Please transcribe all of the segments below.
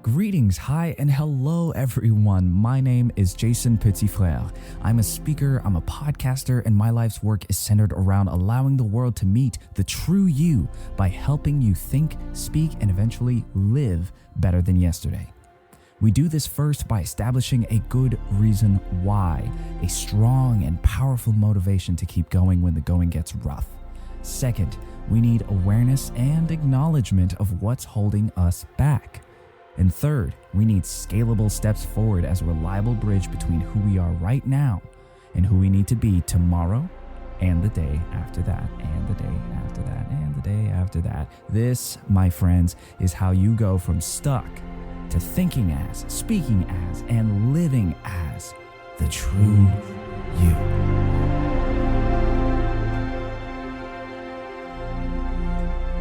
Greetings, hi, and hello everyone. My name is Jason Petitfrère. I'm a speaker, I'm a podcaster, and my life's work is centered around allowing the world to meet the true you by helping you think, speak, and eventually live better than yesterday. We do this first by establishing a good reason why, a strong and powerful motivation to keep going when the going gets rough. Second, we need awareness and acknowledgement of what's holding us back. And third, we need scalable steps forward as a reliable bridge between who we are right now and who we need to be tomorrow and the day after that, and the day after that, and the day after that. This, my friends, is how you go from stuck to thinking as, speaking as, and living as the true you.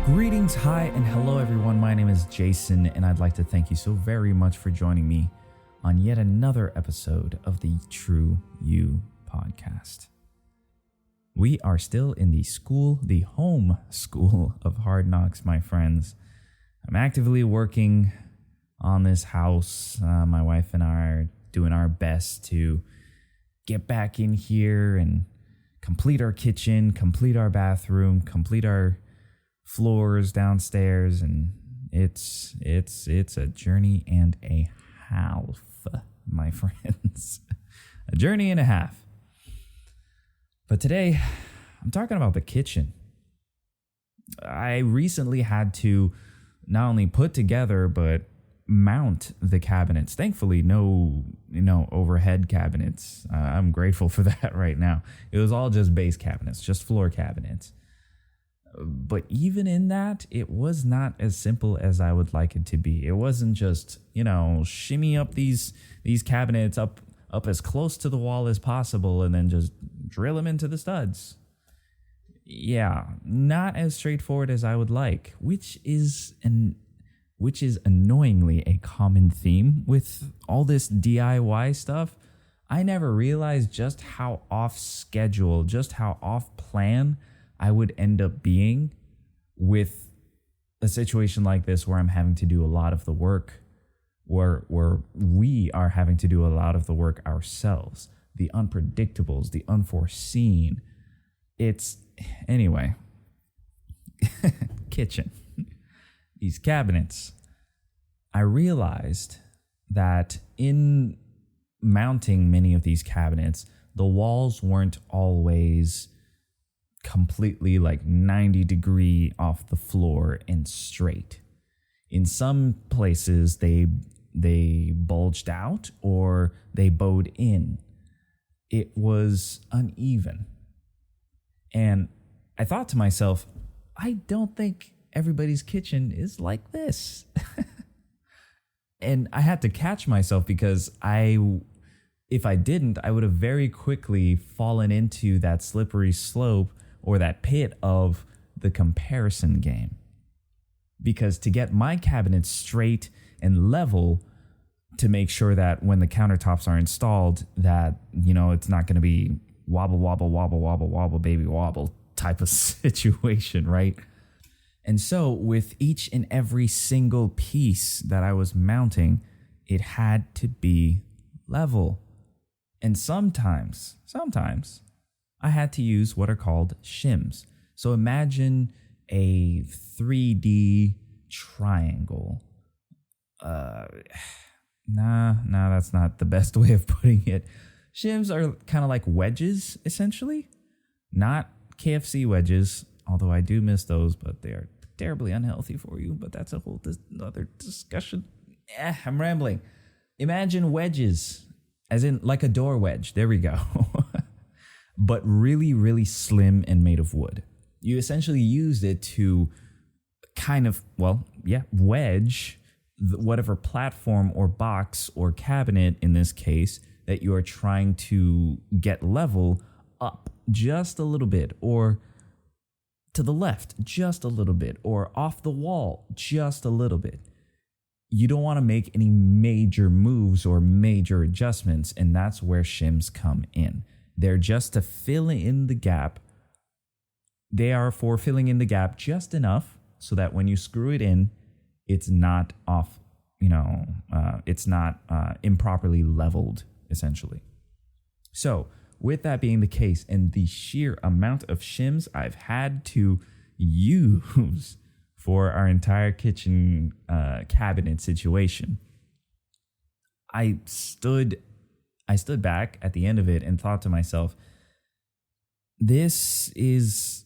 Greetings, hi, and hello everyone. My name is Jason, and I'd like to thank you so very much for joining me on yet another episode of the TRU-U podcast. We are still in the home school of hard knocks, my friends. I'm actively working on this house. My wife and I are doing our best to get back in here and complete our kitchen, complete our bathroom, complete our floors downstairs, and it's a journey and a half, my friends. A journey and a half. But today, I'm talking about the kitchen. I recently had to not only put together, but mount the cabinets. Thankfully, no overhead cabinets. I'm grateful for that right now. It was all just base cabinets, just floor cabinets. But even in that, it was not as simple as I would like it to be. It wasn't just, shimmy up these cabinets up as close to the wall as possible and then just drill them into the studs. Yeah, not as straightforward as I would like, which is annoyingly a common theme with all this DIY stuff. I never realized just how off schedule, just how off plan I would end up being with a situation like this where I'm having to do a lot of the work, where we are having to do a lot of the work ourselves, the unpredictables, the unforeseen. Anyway, kitchen, these cabinets. I realized that in mounting many of these cabinets, the walls weren't always completely 90 degree off the floor and straight. In some places they bulged out or they bowed in. It was uneven. And I thought to myself, I don't think everybody's kitchen is like this. And I had to catch myself because if I didn't, I would have very quickly fallen into that slippery slope or that pit of the comparison game. Because to get my cabinet straight and level, to make sure that when the countertops are installed, that, it's not going to be wobble, wobble, wobble, wobble, wobble, baby wobble type of situation, right? And so with each and every single piece that I was mounting, it had to be level. And sometimes, I had to use what are called shims. So imagine a 3D triangle. That's not the best way of putting it. Shims are kind of like wedges, essentially. Not KFC wedges, although I do miss those, but they are terribly unhealthy for you. But that's a whole other discussion. I'm rambling. Imagine wedges, as in like a door wedge. There we go. But really, really slim and made of wood. You essentially used it to wedge whatever platform or box or cabinet, in this case, that you are trying to get level up just a little bit, or to the left just a little bit, or off the wall just a little bit. You don't want to make any major moves or major adjustments, and that's where shims come in. They're just to fill in the gap. They are for filling in the gap just enough so that when you screw it in, it's not off it's not improperly leveled, essentially. So with that being the case, and the sheer amount of shims I've had to use for our entire kitchen cabinet situation, I stood back at the end of it and thought to myself, this is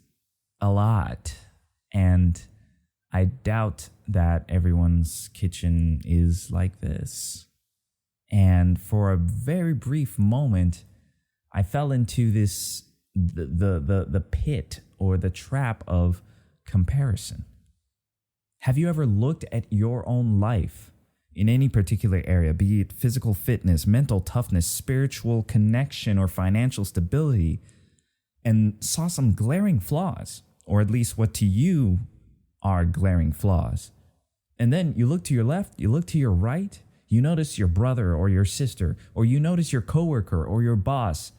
a lot, and I doubt that everyone's kitchen is like this. And for a very brief moment, I fell into the pit or the trap of comparison. Have you ever looked at your own life in any particular area, be it physical fitness, mental toughness, spiritual connection, or financial stability, and saw some glaring flaws, or at least what to you are glaring flaws? And then you look to your left, you look to your right, you notice your brother or your sister, or you notice your coworker or your boss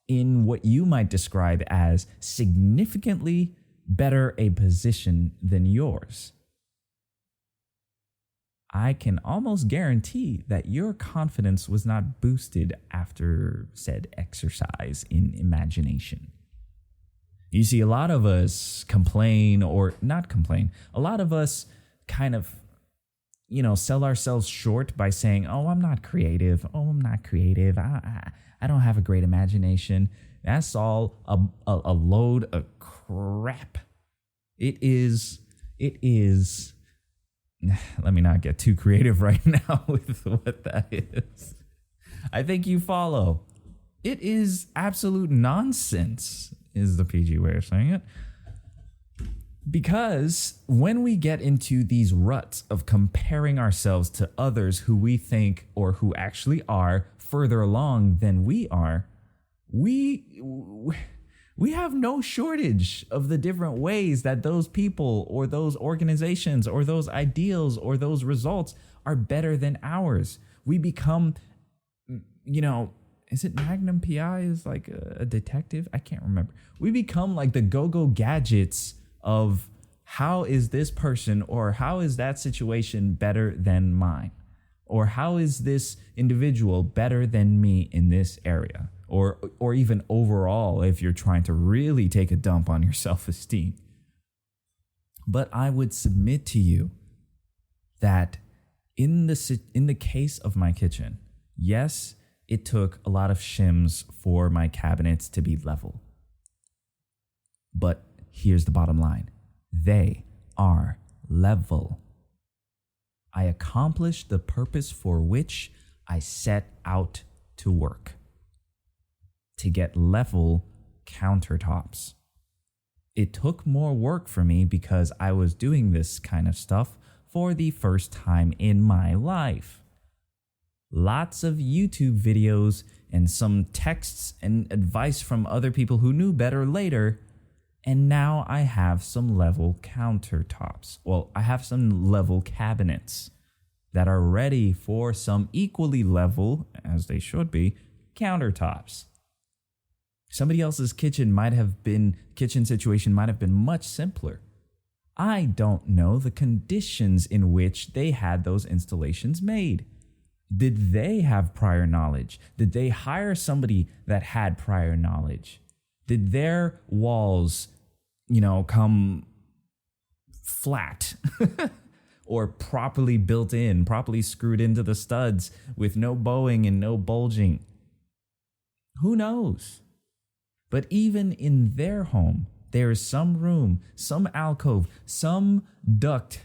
in what you might describe as significantly better a position than yours. I can almost guarantee that your confidence was not boosted after said exercise in imagination. You see, a lot of us complain, or not complain, a lot of us kind of, sell ourselves short by saying, I'm not creative. I don't have a great imagination. That's all a load of crap. It is. Let me not get too creative right now with what that is. I think you follow. It is absolute nonsense, is the PG way of saying it. Because when we get into these ruts of comparing ourselves to others who we think, or who actually are further along than we are, we have no shortage of the different ways that those people or those organizations or those ideals or those results are better than ours. We become, is it Magnum PI is like a detective? I can't remember. We become like the go-go gadgets of how is this person or how is that situation better than mine? Or how is this individual better than me in this area? Or even overall, if you're trying to really take a dump on your self-esteem. But I would submit to you that in the case of my kitchen, yes, it took a lot of shims for my cabinets to be level. But here's the bottom line. They are level. I accomplished the purpose for which I set out to work. To get level countertops. It took more work for me because I was doing this kind of stuff for the first time in my life. Lots of YouTube videos and some texts and advice from other people who knew better later, and now I have some level countertops. Well, I have some level cabinets that are ready for some equally level, as they should be, countertops. Somebody else's kitchen situation might have been much simpler. I don't know the conditions in which they had those installations made. Did they have prior knowledge? Did they hire somebody that had prior knowledge? Did their walls, come flat or properly built in, properly screwed into the studs with no bowing and no bulging? Who knows? But even in their home, there is some room, some alcove, some duct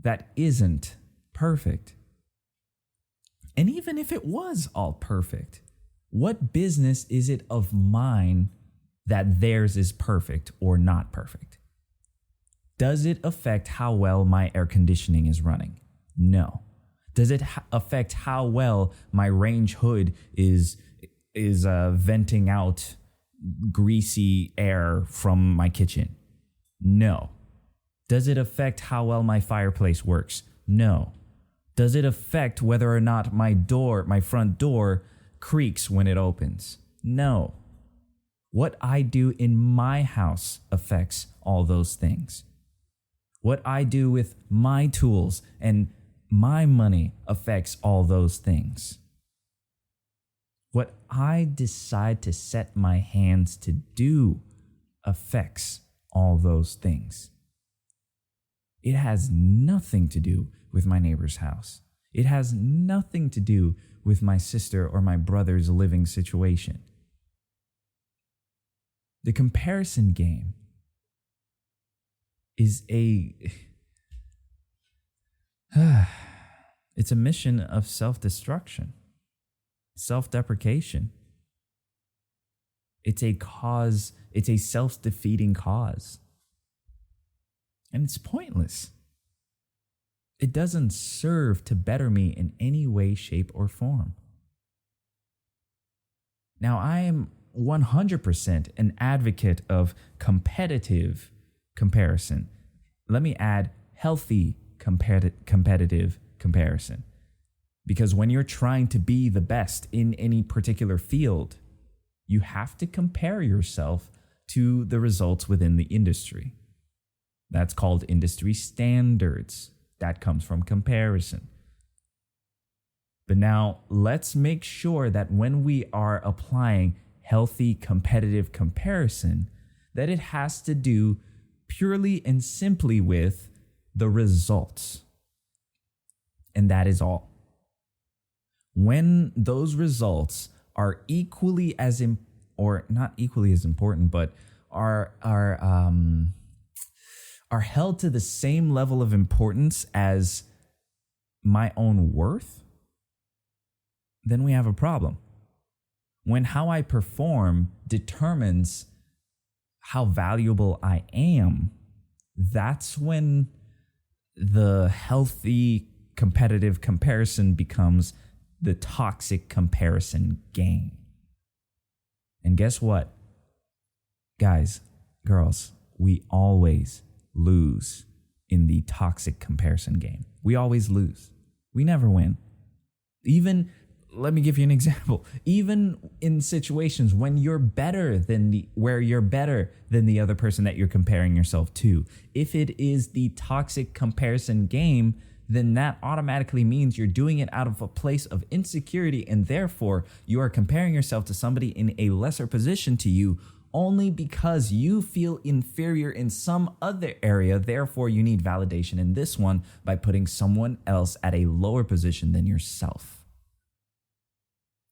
that isn't perfect. And even if it was all perfect, what business is it of mine that theirs is perfect or not perfect? Does it affect how well my air conditioning is running? No. Does it affect how well my range hood is venting out greasy air from my kitchen? No. Does it affect how well my fireplace works? No. Does it affect whether or not my front door creaks when it opens? No. What I do in my house affects all those things. What I do with my tools and my money affects all those things. What I decide to set my hands to do affects all those things. It has nothing to do with my neighbor's house. It has nothing to do with my sister or my brother's living situation. The comparison game is it's a mission of self-destruction, self-deprecation. It's a self-defeating cause. And it's pointless. It doesn't serve to better me in any way, shape, or form. Now, I am 100% an advocate of competitive comparison. Let me add healthy competitive comparison. Because when you're trying to be the best in any particular field, you have to compare yourself to the results within the industry. That's called industry standards. That comes from comparison. But now let's make sure that when we are applying healthy competitive comparison, that it has to do purely and simply with the results. And that is all. When those results are equally as or not equally as important, but are held to the same level of importance as my own worth, then we have a problem. When how I perform determines how valuable I am, that's when the healthy competitive comparison becomes the toxic comparison game. And guess what? Guys, girls, we always lose in the toxic comparison game. We always lose. We never win. Even, let me give you an example. Even in situations when you're better than where you're better than the other person that you're comparing yourself to, if it is the toxic comparison game, then that automatically means you're doing it out of a place of insecurity, and therefore you are comparing yourself to somebody in a lesser position to you only because you feel inferior in some other area. Therefore, you need validation in this one by putting someone else at a lower position than yourself.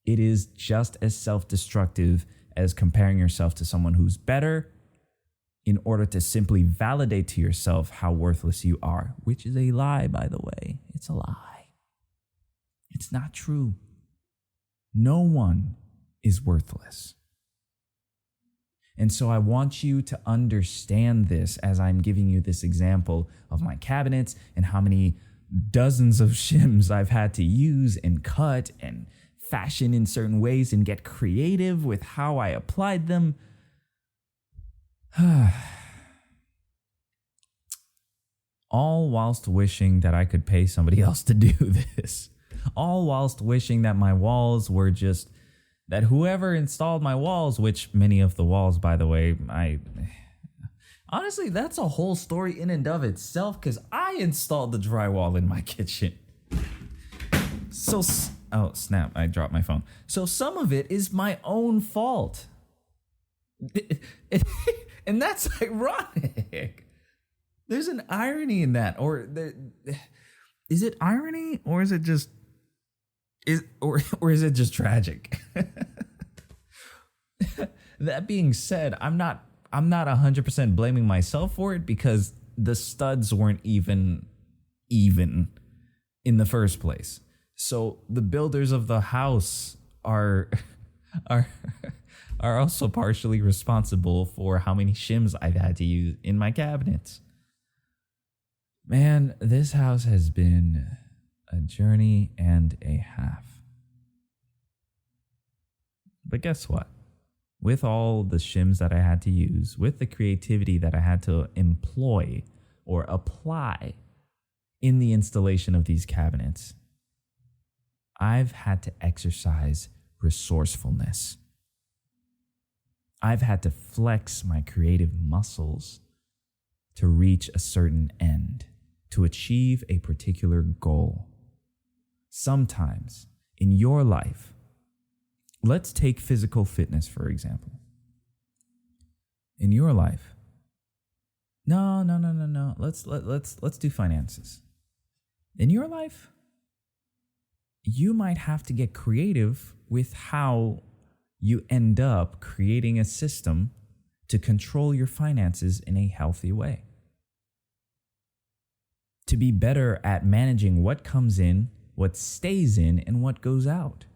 It is just as self-destructive as comparing yourself to someone who's better in order to simply validate to yourself how worthless you are, which is a lie, by the way. It's a lie. It's not true. No one is worthless. And so I want you to understand this as I'm giving you this example of my cabinets and how many dozens of shims I've had to use and cut and fashion in certain ways and get creative with how I applied them. All whilst wishing that I could pay somebody else to do this. All whilst wishing that my walls were just, that whoever installed my walls, which many of the walls, by the way, honestly, that's a whole story in and of itself, because I installed the drywall in my kitchen. So, oh snap, I dropped my phone. So some of it is my own fault. And that's ironic. There's an irony in that. Or is it irony, or is it just is it just tragic? That being said, I'm not 100% blaming myself for it, because the studs weren't even in the first place. So the builders of the house are also partially responsible for how many shims I've had to use in my cabinets. Man, this house has been a journey and a half. But guess what? With all the shims that I had to use, with the creativity that I had to employ or apply in the installation of these cabinets, I've had to exercise resourcefulness. I've had to flex my creative muscles to reach a certain end, to achieve a particular goal. sometimes in your life, let's take physical fitness, for example. In your life, no. Let's do finances. In your life, you might have to get creative with how you end up creating a system to control your finances in a healthy way. To be better at managing what comes in, what stays in, and what goes out.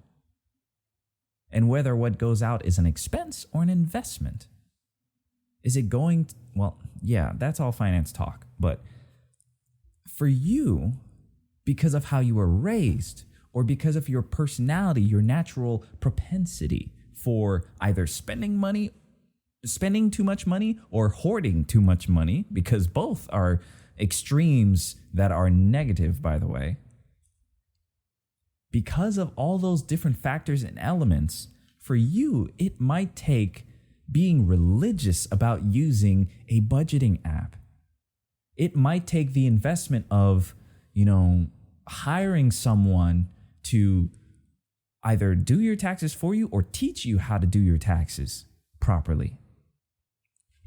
And whether what goes out is an expense or an investment. Is it going to, well, yeah, that's all finance talk. But for you, because of how you were raised, or because of your personality, your natural propensity for either spending too much money, or hoarding too much money, because both are extremes that are negative, by the way. Because of all those different factors and elements, for you, it might take being religious about using a budgeting app. It might take the investment of, hiring someone to either do your taxes for you or teach you how to do your taxes properly.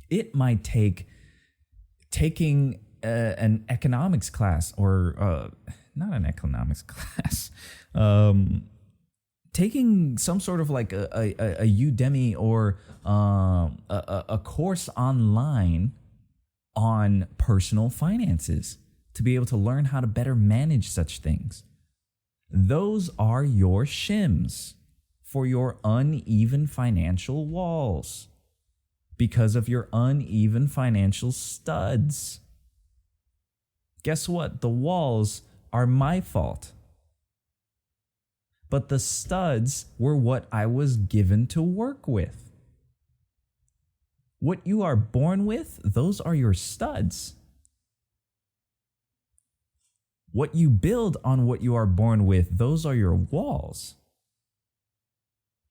It might take taking an economics class, or not an economics class, taking some sort of like a Udemy or a course online on personal finances to be able to learn how to better manage such things. Those are your shims for your uneven financial walls because of your uneven financial studs. Guess what? The walls are my fault. But the studs were what I was given to work with. What you are born with, those are your studs. What you build on what you are born with, those are your walls.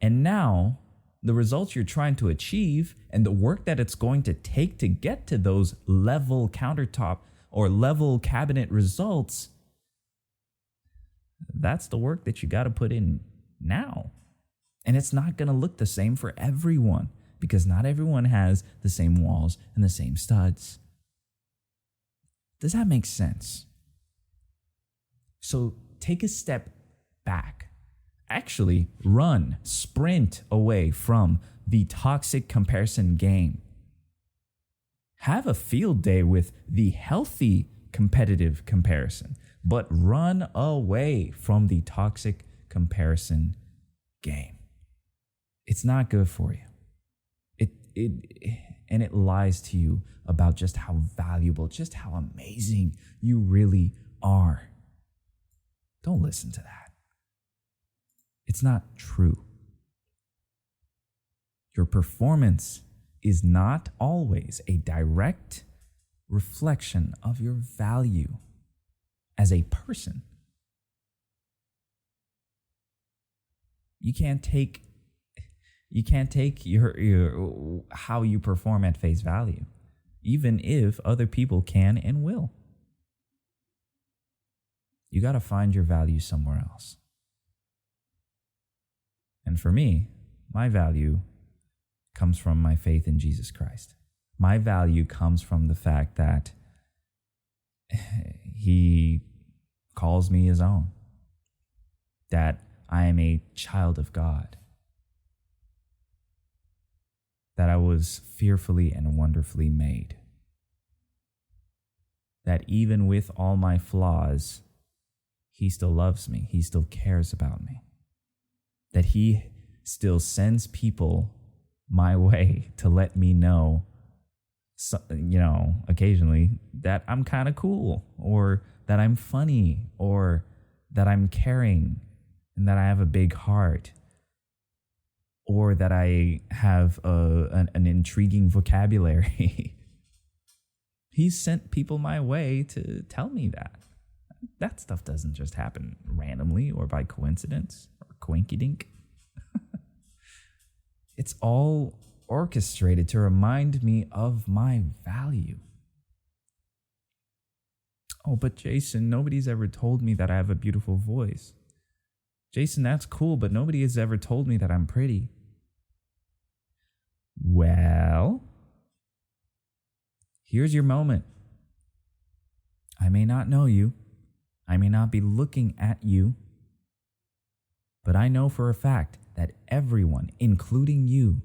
And now, the results you're trying to achieve and the work that it's going to take to get to those level countertop or level cabinet results, that's the work that you got to put in now. And it's not going to look the same for everyone, because not everyone has the same walls and the same studs. Does that make sense? So take a step back. Actually, sprint away from the toxic comparison game. Have a field day with the healthy competitive comparison, but run away from the toxic comparison game. It's not good for you. It lies to you about just how valuable, just how amazing you really are. Don't listen to that. It's not true. Your performance is not always a direct reflection of your value as a person. You can't take your how you perform at face value, even if other people can and will. You got to find your value somewhere else. And for me, my value comes from my faith in Jesus Christ. My value comes from the fact that He calls me His own, that I am a child of God, that I was fearfully and wonderfully made, that even with all my flaws, He still loves me. He still cares about me. That He still sends people my way to let me know, occasionally that I'm kind of cool, or that I'm funny, or that I'm caring, and that I have a big heart, or that I have an intriguing vocabulary. He's sent people my way to tell me that. That stuff doesn't just happen randomly or by coincidence or coinkydink. It's all orchestrated to remind me of my value. Oh, but Jason, nobody's ever told me that I have a beautiful voice. Jason, that's cool, but nobody has ever told me that I'm pretty. Well, here's your moment. I may not know you. I may not be looking at you. But I know for a fact that everyone, including you,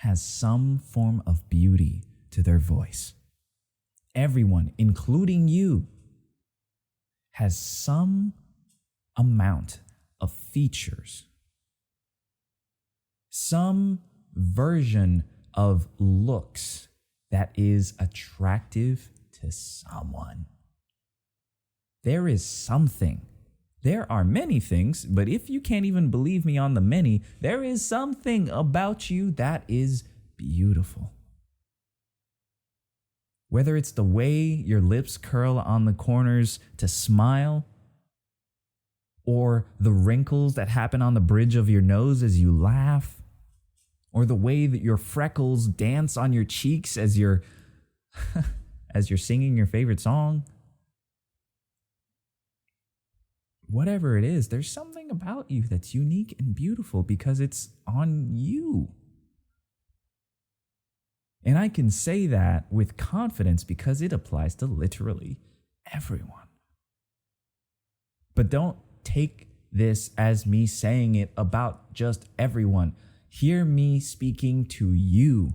has some form of beauty to their voice. Everyone, including you, has some amount of features, some version of looks that is attractive to someone. There is something. There are many things, but if you can't even believe me on the many, there is something about you that is beautiful. Whether it's the way your lips curl on the corners to smile, or the wrinkles that happen on the bridge of your nose as you laugh, or the way that your freckles dance on your cheeks as you're as you're singing your favorite song. Whatever it is, there's something about you that's unique and beautiful because it's on you. And I can say that with confidence because it applies to literally everyone. But don't take this as me saying it about just everyone. Hear me speaking to you.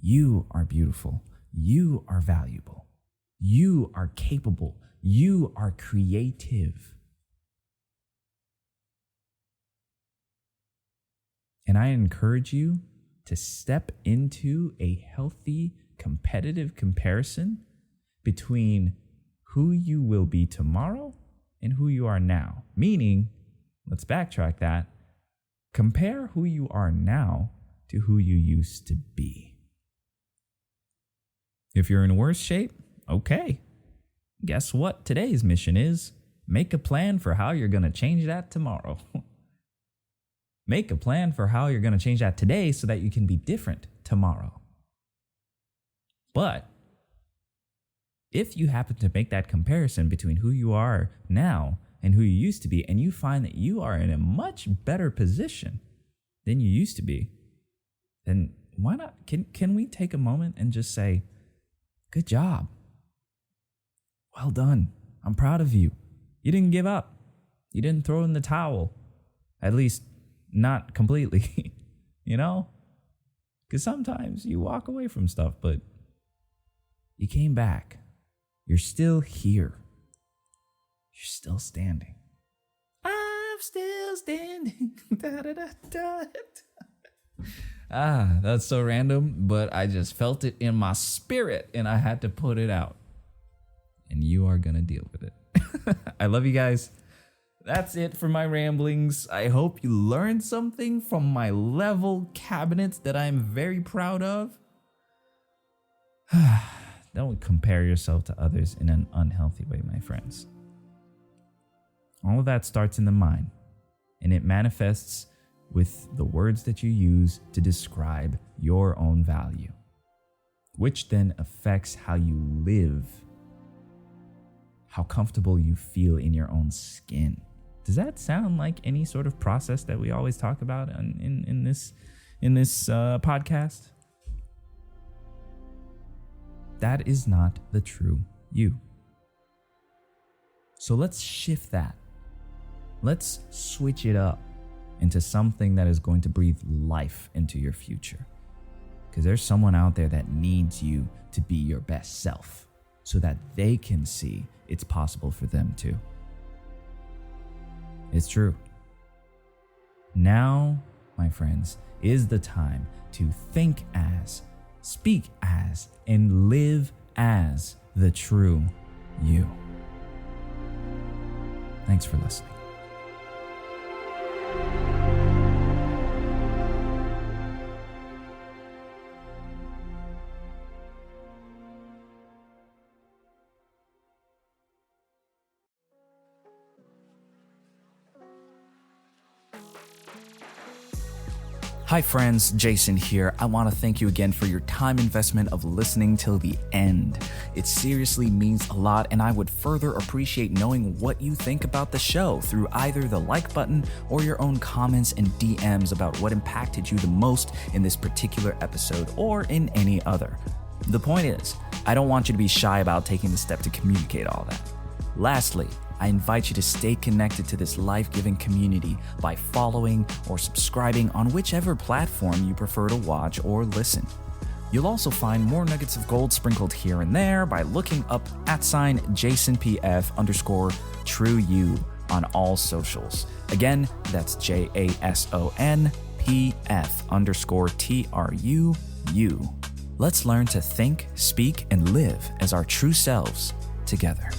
You are beautiful. You are valuable. You are capable. You are creative. And I encourage you to step into a healthy, competitive comparison between who you will be tomorrow and who you are now. Meaning, let's backtrack that. Compare who you are now to who you used to be. If you're in worse shape, okay. Guess what today's mission is? Make a plan for how you're going to change that tomorrow. Make a plan for how you're going to change that today so that you can be different tomorrow. But if you happen to make that comparison between who you are now and who you used to be, and you find that you are in a much better position than you used to be, then why not? Can we take a moment and just say, good job. Well done. I'm proud of you. You didn't give up. You didn't throw in the towel. At least not completely, you know? Because sometimes you walk away from stuff, but you came back. You're still here. You're still standing. I'm still standing. Da, da, da, da. That's so random, but I just felt it in my spirit and I had to put it out. And you are going to deal with it. I love you guys. That's it for my ramblings. I hope you learned something from my level cabinets that I'm very proud of. Don't compare yourself to others in an unhealthy way, my friends. All of that starts in the mind, and it manifests with the words that you use to describe your own value, which then affects how you live, how comfortable you feel in your own skin. Does that sound like any sort of process that we always talk about in this podcast? That is not the true you. So let's shift that. Let's switch it up into something that is going to breathe life into your future. Because there's someone out there that needs you to be your best self so that they can see it's possible for them too. It's true. Now, my friends, is the time to think as, speak as, and live as the true you. Thanks for listening. Hi friends, Jason here. I want to thank you again for your time investment of listening till the end. It seriously means a lot, and I would further appreciate knowing what you think about the show through either the like button or your own comments and DMs about what impacted you the most in this particular episode or in any other. The point is, I don't want you to be shy about taking the step to communicate all that. Lastly, I invite you to stay connected to this life-giving community by following or subscribing on whichever platform you prefer to watch or listen. You'll also find more nuggets of gold sprinkled here and there by looking up @JasonPF_TRU-U on all socials. Again, that's JASONPF_TRU-U. Let's learn to think, speak, and live as our true selves together.